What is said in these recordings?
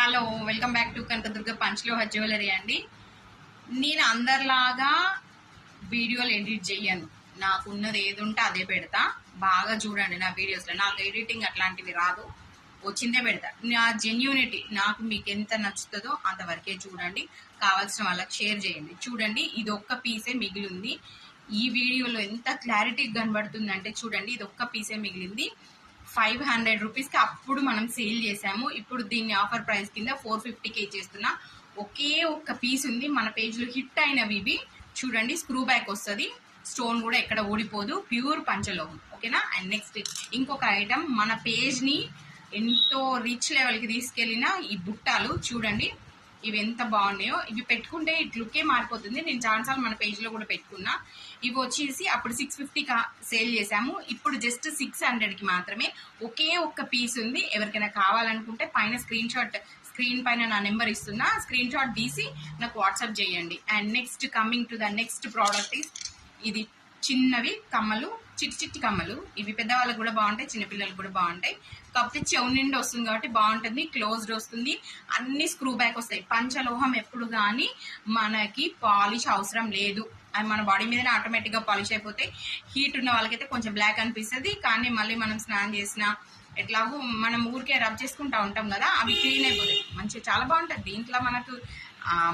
Hello, welcome back to Kanakadurga Panchaloha jewellery అండి. నేను అందరిలాగా వీడియోలు ఎడిట్ చేయను. నాకున్నది ఏది ఉంటే అదే పెడతా. బాగా చూడండి నా వీడియోస్లో. నాకు ఎడిటింగ్ అట్లాంటివి రాదు, వచ్చిందే పెడతా. నా జెన్యూనిటీ నాకు మీకు ఎంత నచ్చుతుందో అంతవరకే చూడండి. కావాల్సిన వాళ్ళకి షేర్ చేయండి. చూడండి, ఇది ఒక్క పీసే మిగిలింది. ఈ వీడియోలో ఎంత క్లారిటీ కనబడుతుందంటే చూడండి, ఇది ఒక్క పీసే మిగిలింది. 500 రూపీస్కి అప్పుడు మనం సేల్ చేసాము. ఇప్పుడు దీన్ని ఆఫర్ ప్రైస్ కింద 450కి ఇచ్చేస్తున్నా. ఒకే ఒక్క పీస్ ఉంది. మన పేజ్లో హిట్ అయినవి ఇవి. చూడండి, స్క్రూ బ్యాక్ వస్తుంది, స్టోన్ కూడా ఎక్కడ ఓడిపోదు, ప్యూర్ పంచలోహం. ఓకేనా. అండ్ నెక్స్ట్ ఇంకొక ఐటమ్, మన పేజ్ని ఎంతో రిచ్ లెవెల్కి తీసుకెళ్ళిన ఈ బుట్టాలు చూడండి. ఇవి ఎంత బాగున్నాయో. ఇవి పెట్టుకుంటే ఇట్ లుక్కే మారిపోతుంది. నేను చాలాసార్లు మన పేజ్లో కూడా పెట్టుకున్నా. ఇవి వచ్చేసి అప్పుడు 650కి సేల్ చేసాము. ఇప్పుడు జస్ట్ 600కి మాత్రమే. ఒకే ఒక్క పీస్ ఉంది. ఎవరికైనా కావాలనుకుంటే పైన స్క్రీన్ పైన నా నెంబర్ ఇస్తున్నా, స్క్రీన్ షాట్ తీసి నాకు వాట్సాప్ చేయండి. And next coming to the next product is ఇది చిన్నవి కమ్మలు, చిట్టి కమ్మలు. ఇవి పెద్దవాళ్ళకి కూడా బాగుంటాయి, చిన్నపిల్లలకు కూడా బాగుంటాయి. కాకపోతే చెవు నిండి వస్తుంది కాబట్టి బాగుంటుంది. క్లోజ్డ్ వస్తుంది, అన్ని స్క్రూ బ్యాక్ వస్తాయి. పంచలోహం ఎప్పుడు కానీ మనకి పాలిష్ అవసరం లేదు. అది మన బాడీ మీదనే ఆటోమేటిక్గా పాలిష్ అయిపోతాయి. హీట్ ఉన్న వాళ్ళకైతే కొంచెం బ్లాక్ అనిపిస్తుంది, కానీ మళ్ళీ మనం స్నానం చేసినా ఎట్లాగో మనం ఊరికే రబ్ చేసుకుంటా ఉంటాం కదా, అవి క్లీన్ అయిపోతాయి. మంచిగా చాలా బాగుంటుంది. దీంట్లో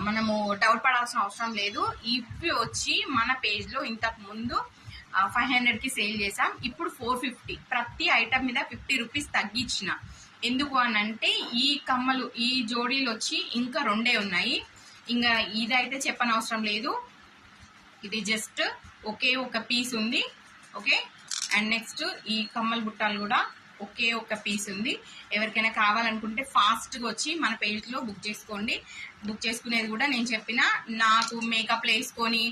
మనము డౌట్ పడాల్సిన అవసరం లేదు. ఇవి వచ్చి మన పేజ్లో ఇంతకు ముందు 500కి సేల్ చేసాం. ఇప్పుడు 450. ప్రతి ఐటమ్ మీద 50 రూపీస్ తగ్గించిన. ఎందుకు అని అంటే ఈ కమ్మలు, ఈ జోడీలు వచ్చి ఇంకా 2 ఉన్నాయి. ఇంకా ఇదైతే చెప్పనవసరం లేదు. ఇది జస్ట్ ఒకే ఒక పీస్ ఉంది. ఓకే. అండ్ నెక్స్ట్ ఈ కమ్మల బుట్టాలు కూడా ఒకే ఒక పీస్ ఉంది. ఎవరికైనా కావాలనుకుంటే ఫాస్ట్గా వచ్చి మన పేజ్లో బుక్ చేసుకోండి. బుక్ చేసుకునేది కూడా నేను చెప్పిన, నాకు మేకప్లు వేసుకొని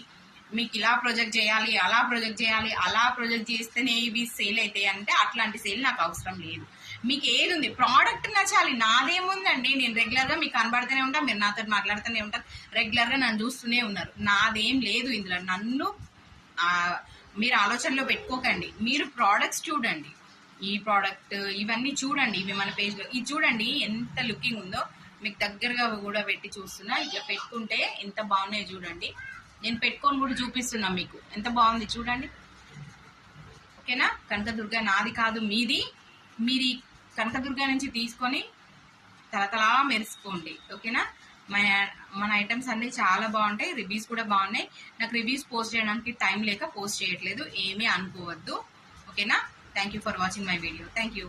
మీకు ఇలా ప్రొజెక్ట్ చేయాలి, అలా ప్రొజెక్ట్ చేయాలి, అలా ప్రొజెక్ట్ చేస్తేనే ఇవి సేల్ అవుతాయి అంటే అట్లాంటి సేల్ నాకు అవసరం లేదు. మీకు ఏది ఉంది, ప్రోడక్ట్ నచ్చాలి. నాదేముందండి, నేను రెగ్యులర్గా మీకు కనబడుతూనే ఉంటాను, మీరు నాతో మాట్లాడుతూనే ఉంటారు, రెగ్యులర్గా నన్ను చూస్తూనే ఉన్నారు. నాదేం లేదు ఇందులో. నన్ను మీరు ఆలోచనలో పెట్టుకోకండి. మీరు ప్రోడక్ట్స్ చూడండి. ఈ ప్రోడక్ట్ ఇవన్నీ చూడండి. ఇవి మన పేజ్లో ఇది చూడండి ఎంత లుకింగ్ ఉందో. మీకు దగ్గరగా కూడా పెట్టి చూస్తున్నా. ఇక పెట్టుకుంటే ఎంత బాగున్నాయో చూడండి. నేను పెట్టుకొని కూడా చూపిస్తున్నా మీకు, ఎంత బాగుంది చూడండి. ఓకేనా. కనకదుర్గ నాది కాదు, మీది. మీరు కనకదుర్గ నుంచి తీసుకొని తలతలా మెరుసుకోండి. ఓకేనా. మన ఐటమ్స్ అన్నీ చాలా బాగుంటాయి. రివ్యూస్ కూడా బాగున్నాయి. నాకు రివ్యూస్ పోస్ట్ చేయడానికి టైం లేక పోస్ట్ చేయట్లేదు, ఏమీ అనుకోవద్దు. ఓకేనా. Thank you for watching my video. Thank you.